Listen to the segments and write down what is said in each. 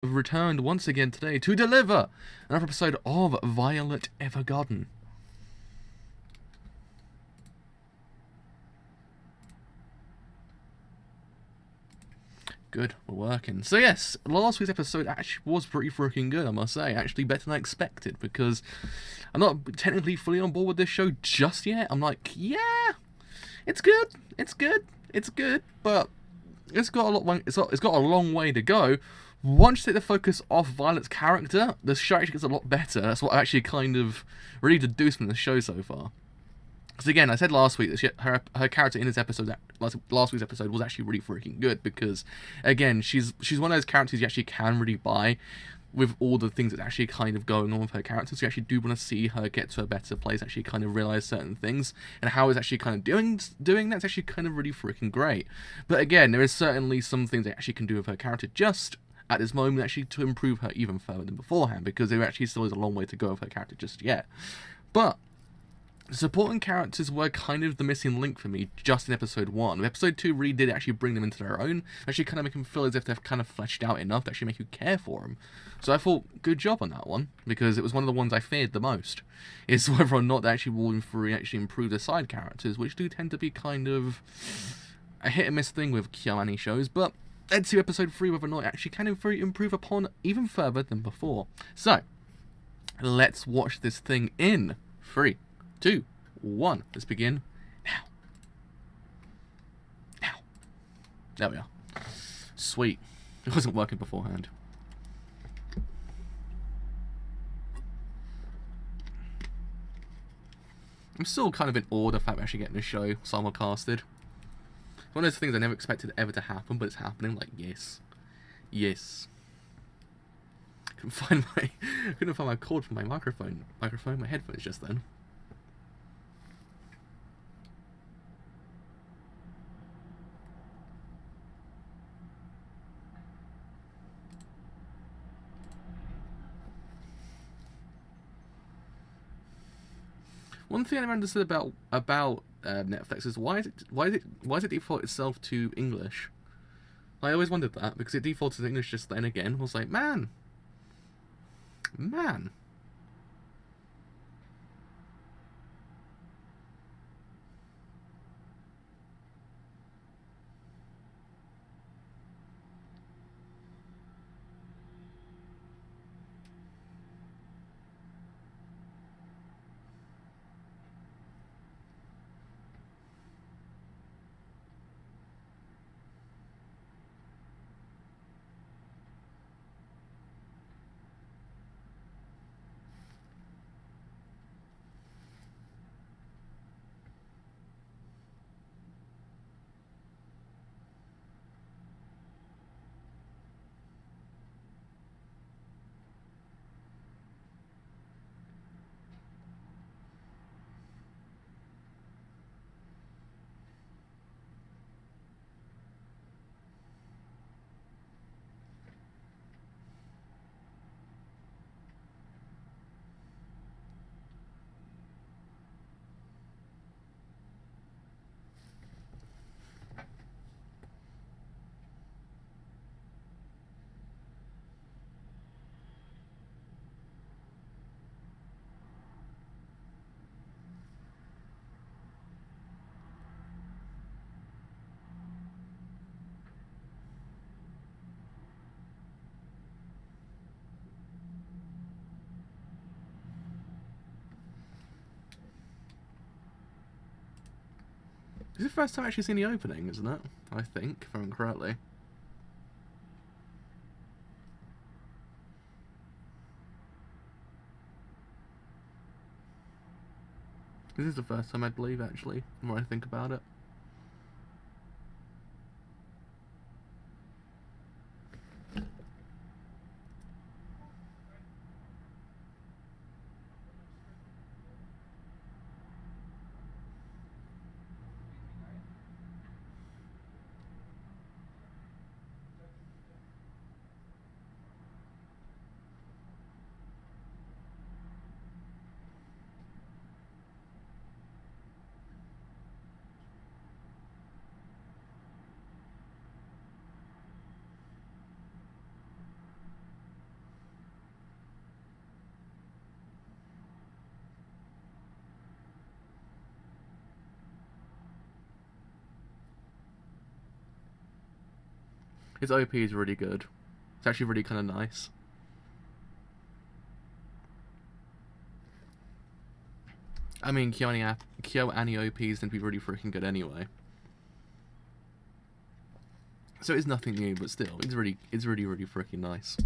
returned once again today to deliver another episode of Violet Evergarden. Good, we're working. So yes, last week's episode actually was pretty freaking good, I must say. Actually better than I expected, because I'm not technically fully on board with this show just yet. I'm like, yeah, it's good, but it's got a long way to go. Once you take the focus off Violet's character, the show actually gets a lot better. That's what actually kind of really deduced from the show so far. Because again, I said last week that her character in this episode, last week's episode, was actually really freaking good. Because again, she's one of those characters you actually can really buy with all the things that's actually kind of going on with her character. So you actually do want to see her get to a better place, actually kind of realize certain things, and how it's actually kind of doing that's actually kind of really freaking great. But again, there is certainly some things they actually can do with her character just at this moment actually to improve her even further than beforehand, because there actually still is a long way to go with her character just yet. But the supporting characters were kind of the missing link for me just in episode 1. Episode 2 really did actually bring them into their own, actually kind of make them feel as if they've kind of fleshed out enough to actually make you care for them. So I thought, good job on that one, because it was one of the ones I feared the most, is whether or not they actually will actually improve the side characters, which do tend to be kind of a hit and miss thing with Kyoani shows. But let's see episode 3 whether or not it actually can improve upon even further than before. So let's watch this thing in 3, 2, 1. Let's begin now. There we are. Sweet. It wasn't working beforehand. I'm still kind of in awe of the fact we're actually getting the show simulcasted. One of those things I never expected ever to happen, but it's happening. Like, yes. Yes. Couldn't find my cord for my my headphones just then. One thing I never understood about Netflix is why does it default itself to English? I always wondered that, because it defaulted to English just then again. I was like, man. This is the first time I've actually seen the opening, isn't it? I think, if I remember correctly. This is the first time I believe, actually, the more I think about it. His OP is really good. It's actually really kind of nice. I mean, Kyo Annie OPs tend to be really freaking good anyway. So it's nothing new, but still, it's really freaking nice.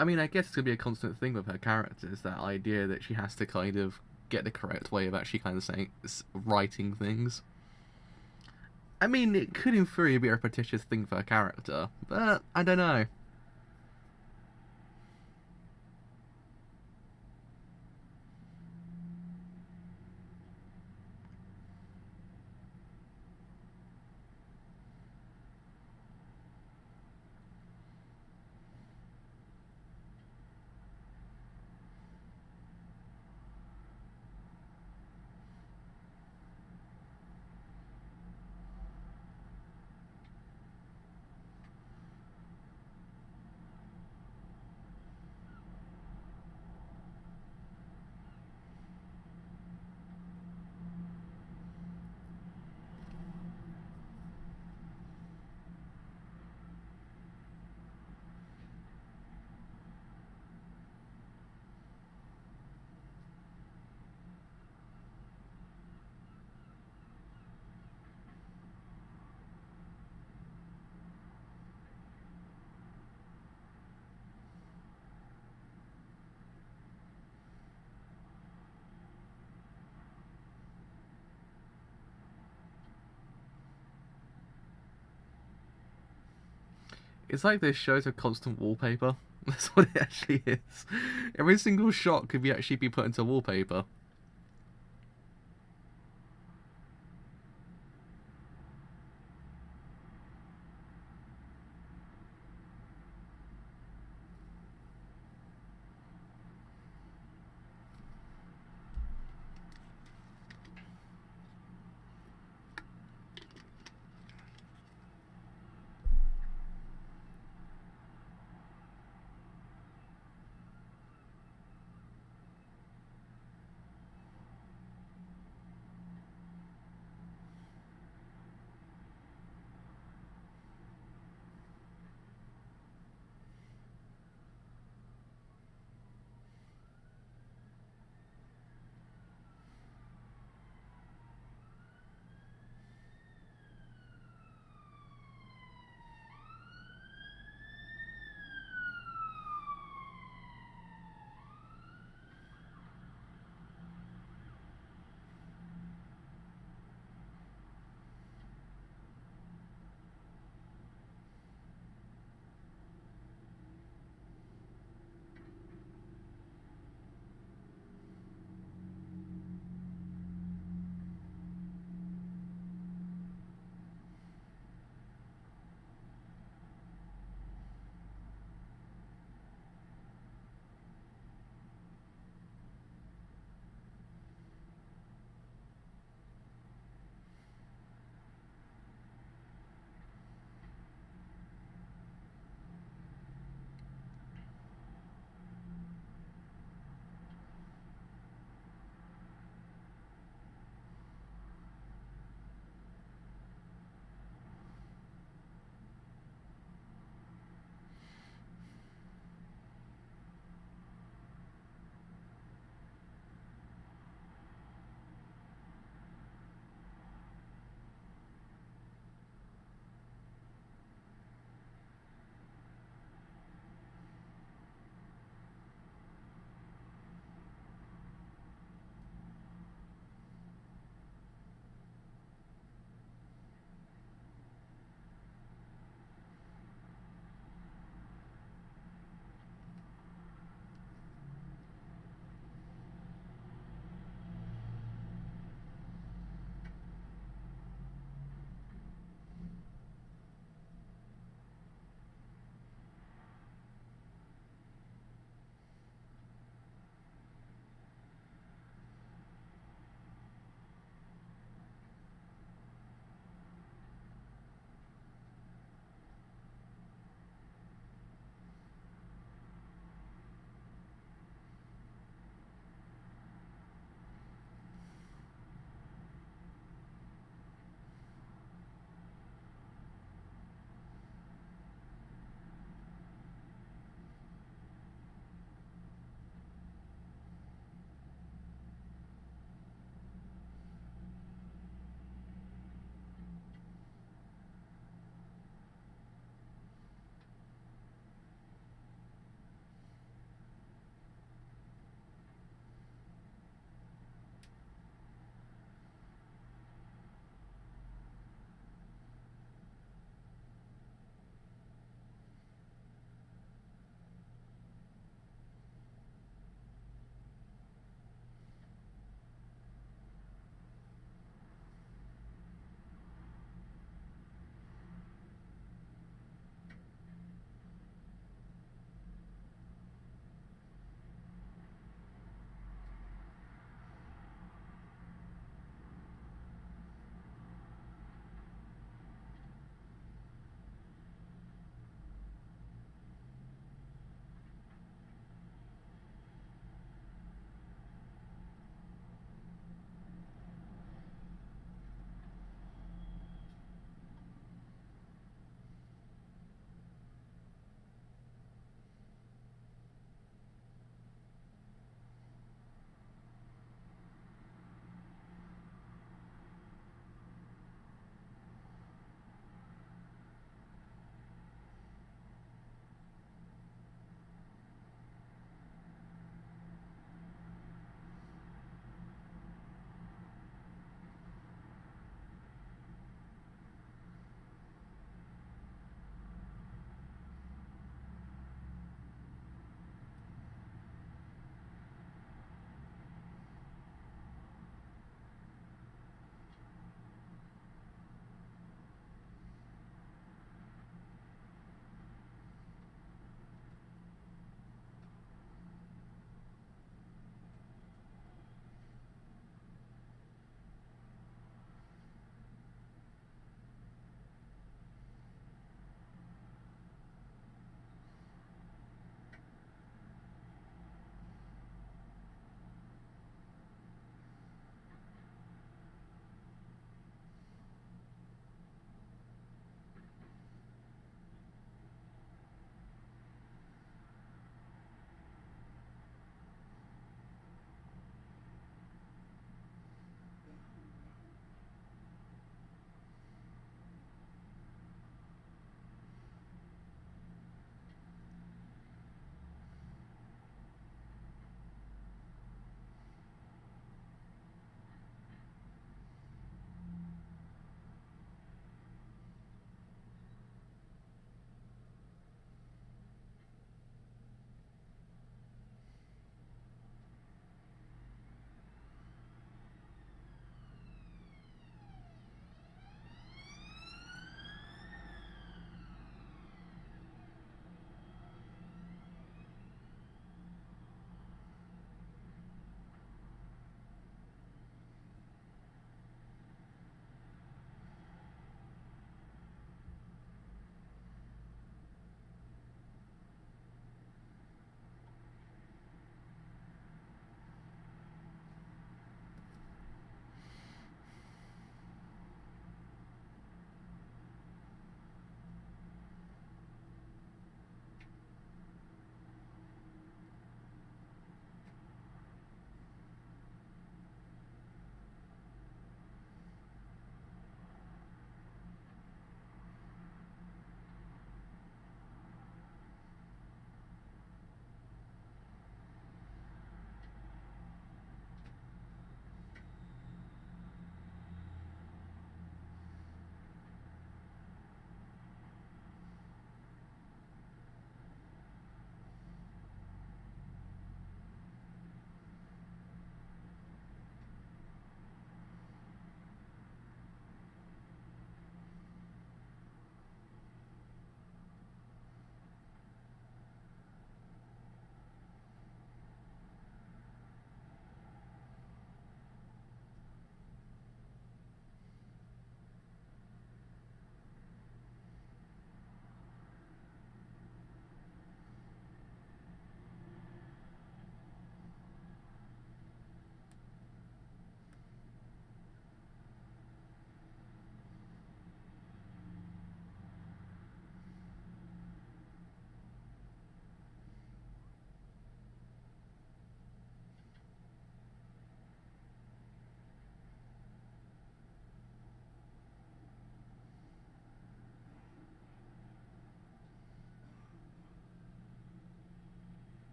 I mean, I guess it's gonna be a constant thing with her characters, that idea that she has to kind of get the correct way of actually kind of saying, writing things. I mean, it could in theory be a repetitious thing for her character, but I don't know. It's like this show's a constant wallpaper. That's what it actually is. Every single shot could be actually be put into wallpaper.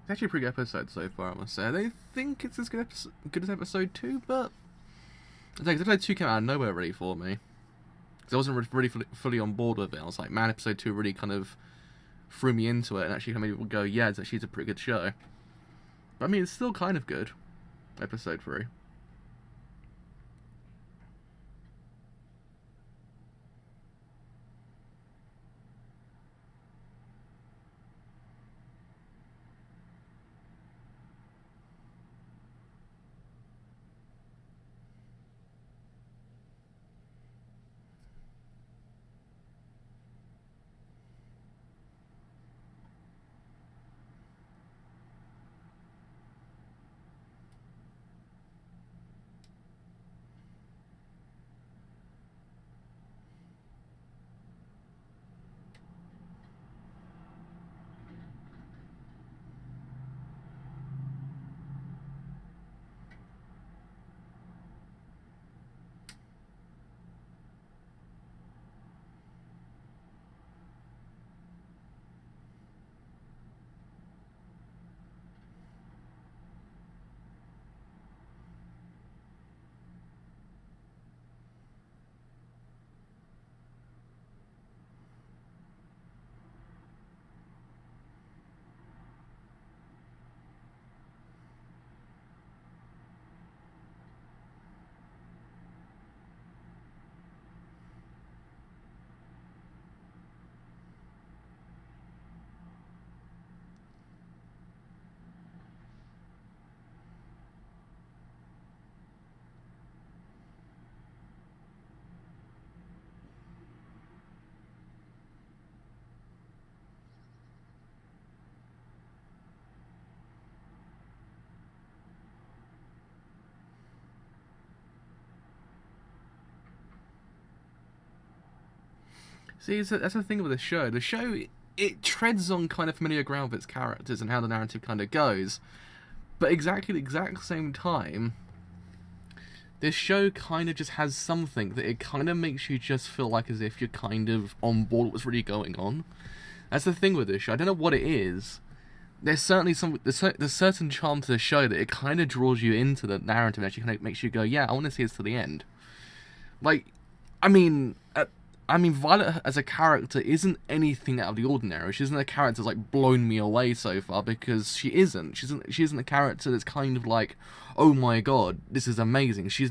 It's actually a pretty good episode so far, I must say. I don't think it's as good as episode 2, but I think episode 2 came out of nowhere really for me. Because I wasn't really fully on board with it. I was like, man, episode 2 really kind of threw me into it and actually made people go, yeah, it's actually a pretty good show. But I mean, it's still kind of good. Episode 3. See, that's the thing with the show. The show, it treads on kind of familiar ground with its characters and how the narrative kind of goes. But exactly the exact same time, this show kind of just has something that it kind of makes you just feel like as if you're kind of on board with what's really going on. That's the thing with this show. I don't know what it is. There's certainly there's certain charm to the show that it kind of draws you into the narrative and actually kind of makes you go, yeah, I want to see this to the end. Like, I mean, Violet as a character isn't anything out of the ordinary. She isn't a character that's like blown me away so far, because she isn't. She isn't a character that's kind of like, oh my god, this is amazing. She's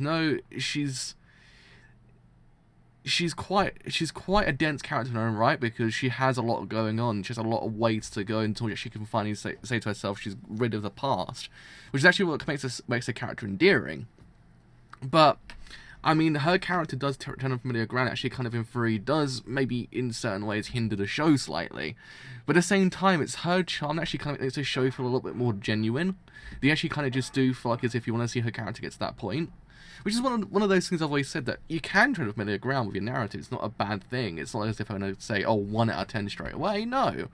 quite a dense character in her own right, because she has a lot going on. She has a lot of ways to go until she can finally say to herself she's rid of the past, which is actually what makes the character endearing. But I mean, her character does turn on familiar ground. Actually, kind of in theory, does maybe in certain ways hinder the show slightly. But at the same time, it's her charm that actually kind of makes the show feel a little bit more genuine. They actually kind of just do feel like as if you want to see her character get to that point. Which is one of those things I've always said, that you can tread on familiar ground with your narrative. It's not a bad thing. It's not as if I'm going to say, oh, 1 out of 10 straight away. No.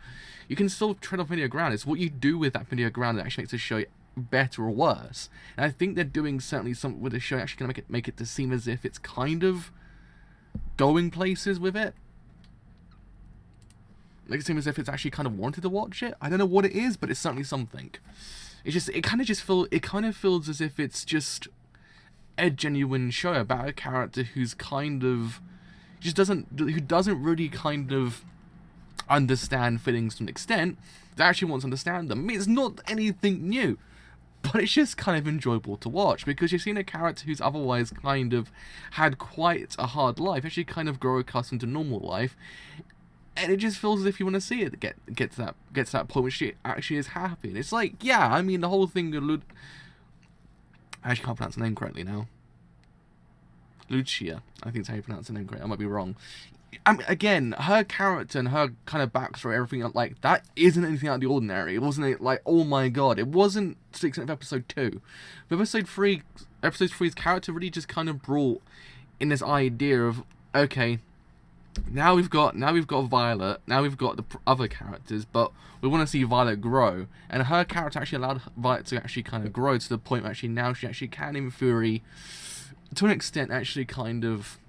You can still tread on familiar ground. It's what you do with that familiar ground that actually makes the show better or worse. And I think they're doing certainly something with the show actually going to make it to seem as if it's kind of going places with it. Make it seem as if it's actually kind of wanted to watch it. I don't know what it is, but it's certainly something. It kind of feels as if it's just a genuine show about a character who's kind of who doesn't really kind of understand feelings to an extent, that actually wants to understand them. I mean, it's not anything new, but it's just kind of enjoyable to watch, because you've seen a character who's otherwise kind of had quite a hard life actually kind of grow accustomed to normal life, and it just feels as if you want to see it get to that point where she actually is happy. And it's like, yeah, I mean, the whole thing of I actually can't pronounce the name correctly now. Lucia, I think that's how you pronounce the name correctly. I might be wrong. I mean, again, her character and her kind of backstory, everything like that, isn't anything out of the ordinary. It wasn't like, oh my god, it wasn't to the extent of episode 2. But episode 3's character really just kind of brought in this idea of, okay, now we've got Violet, now we've got the other characters, but we want to see Violet grow, and her character actually allowed Violet to actually kind of grow to the point where actually now she actually can, in theory, to an extent, actually kind of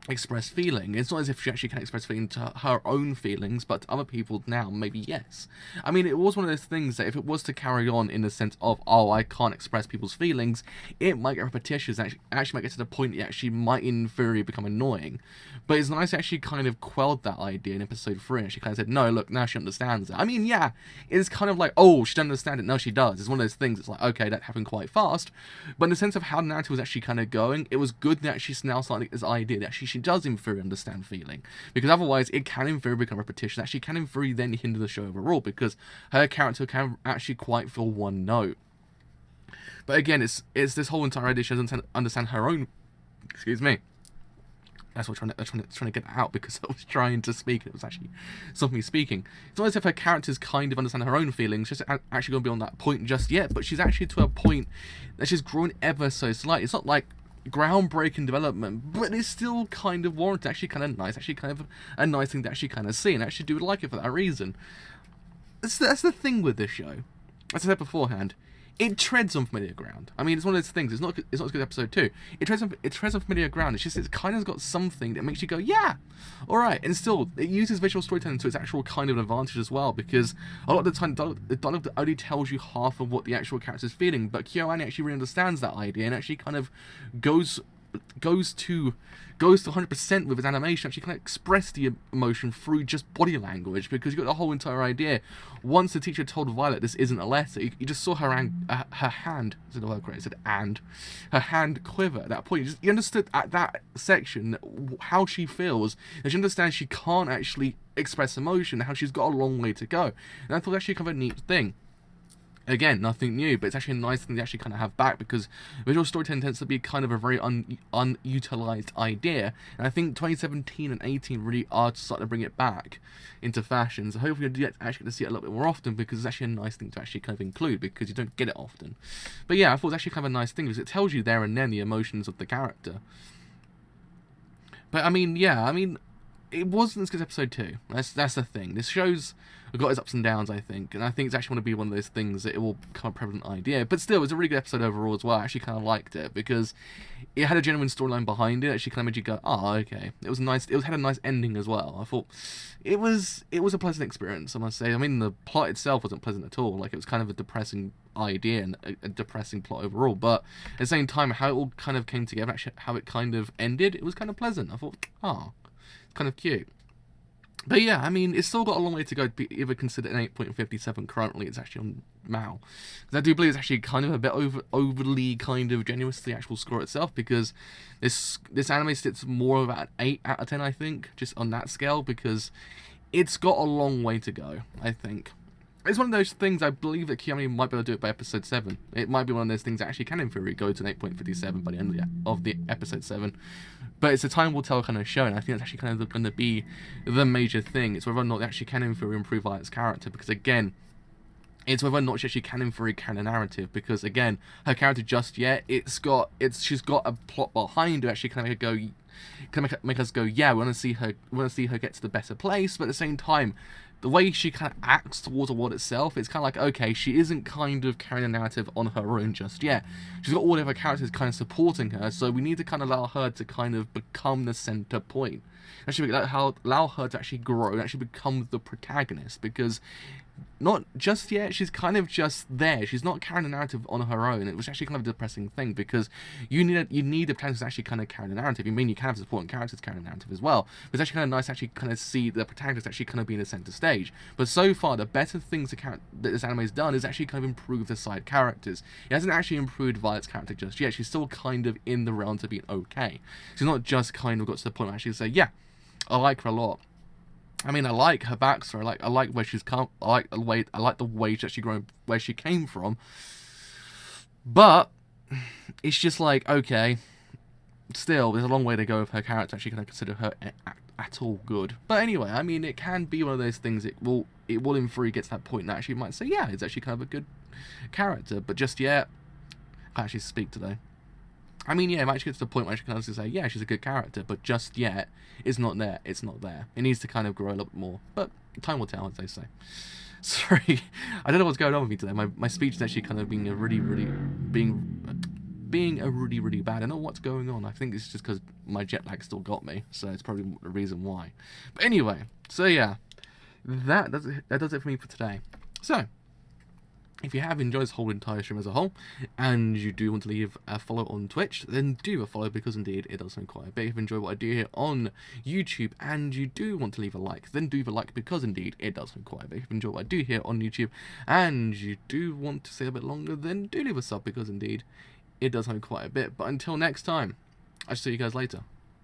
express feeling. It's not as if she actually can express feeling to her own feelings, but to other people now, maybe yes. I mean, it was one of those things that if it was to carry on in the sense of, oh, I can't express people's feelings, it might get repetitious, and actually might get to the point that it actually might in theory become annoying. But it's nice that she kind of quelled that idea in episode 3, and she kind of said, no, look, now she understands it. I mean, yeah, it's kind of like, oh, she doesn't understand it. No, she does. It's one of those things, it's like, okay, that happened quite fast, but in the sense of how the narrative was actually kind of going, it was good that she's now starting this idea that she does in theory understand feeling, because otherwise it can in theory become repetition. Actually can in theory then hinder the show overall, because her character can actually quite feel one note. But again, it's this whole entire idea she doesn't understand her own, excuse me, that's what I'm trying to get out, because I was trying to speak and it was actually something speaking. It's not as if her characters kind of understand her own feelings, she's actually going to be on that point just yet, but she's actually to a point that she's grown ever so slightly. It's not like groundbreaking development, but it's still kind of warranted, actually kind of nice, actually kind of a nice thing to actually kind of see, and I actually do like it for that reason. That's the thing with this show. As I said beforehand, it treads on familiar ground. I mean, it's one of those things. It's not as good as episode 2. It treads on familiar ground. It's kind of got something that makes you go, yeah, all right. And still, it uses visual storytelling to its actual kind of advantage as well, because a lot of the time, the dialogue only tells you half of what the actual character's feeling. But KyoAni actually really understands that idea and actually kind of goes to 100% with his animation. Actually kind of express the emotion through just body language, because you got the whole entire idea. Once the teacher told Violet this isn't a letter, you just saw her hand, is the word correct? I said and, her hand quiver at that point. You understood at that section how she feels, and she understands she can't actually express emotion, how she's got a long way to go. And I thought actually kind of a neat thing. Again, nothing new, but it's actually a nice thing to actually kind of have back, because visual storytelling tends to be kind of a very unutilized idea, and I think 2017 and 18 really are starting to bring it back into fashion. So hopefully you actually get to see it a little bit more often, because it's actually a nice thing to actually kind of include, because you don't get it often. But yeah, I thought it was actually kind of a nice thing, because it tells you there and then the emotions of the character. But I mean, yeah, I mean, it wasn't as good as episode 2. That's the thing. This show's got its ups and downs, I think, and I think it's actually going to be one of those things that it will become a prevalent idea. But still, it was a really good episode overall as well. I actually kind of liked it, because it had a genuine storyline behind it. It actually kind of made you go, oh, okay. It was nice. It had a nice ending as well. I thought it was a pleasant experience, I must say. I mean, the plot itself wasn't pleasant at all. Like, it was kind of a depressing idea and a depressing plot overall, but at the same time, how it all kind of came together, actually, how it kind of ended, it was kind of pleasant. I thought, oh, it's kind of cute. But yeah, I mean, it's still got a long way to go to be either considered an 8.57 currently. It's actually on MAL. Because I do believe it's actually kind of a bit overly kind of generous to the actual score itself, because this anime sits more of an 8 out of 10, I think, just on that scale, because it's got a long way to go, I think. It's one of those things, I believe that KyoAni might be able to do it by episode 7. It might be one of those things that actually can, in theory, go to an 8.57 by the end of the episode 7. But it's a time will tell kind of show, and I think that's actually kind of going to be the major thing. It's whether or not they actually can, in theory, improve Violet's character, because again, it's whether or not she actually can, in theory, carry a narrative, because again, her character just yet, she's got a plot behind her, actually kind of make us go, yeah, we want to see her get to the better place, but at the same time, the way she kind of acts towards the world itself, it's kind of like, okay, she isn't kind of carrying a narrative on her own just yet. She's got all of her characters kind of supporting her, so we need to kind of allow her to kind of become the center point. Actually, allow her to actually grow and actually become the protagonist, because not just yet, she's kind of just there. She's not carrying a narrative on her own. It was actually kind of a depressing thing, because you need the protagonist to actually kind of carry the narrative. You mean you can have supporting characters carrying the narrative as well, but it's actually kind of nice to actually kind of see the protagonist actually kind of be in the center stage. But so far, the better things that this anime has done is actually kind of improve the side characters. It hasn't actually improved Violet's character just yet. She's still kind of in the realm of being okay. She's not just kind of got to the point where actually say, yeah, I like her a lot. I mean, I like her backstory. I like where she's come. I like the way that she grown, where she came from. But it's just like, okay, still, there's a long way to go with her character. Actually, can I consider her at all good? But anyway, I mean, it can be one of those things. It will in theory get to that point that actually might say, yeah, it's actually kind of a good character. But just yet, I can't actually speak today. I mean, yeah, it might actually get to the point where she can honestly say, yeah, she's a good character, but just yet, it's not there. It's not there. It needs to kind of grow a little bit more. But time will tell, as they say. Sorry, I don't know what's going on with me today. My speech is actually kind of being being a really, really bad. I don't know what's going on. I think it's just because my jet lag still got me, so it's probably the reason why. But anyway, so yeah, that does it for me for today. So, if you have enjoyed this whole entire stream as a whole, and you do want to leave a follow on Twitch, then do a follow, because indeed it does sound quite a bit. If you enjoy what I do here on YouTube, and you do want to leave a like, then do the like, because indeed it does sound quite a bit. If you enjoy what I do here on YouTube, and you do want to stay a bit longer, then do leave a sub, because indeed it does sound quite a bit. But until next time, I'll see you guys later.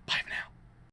Bye for now.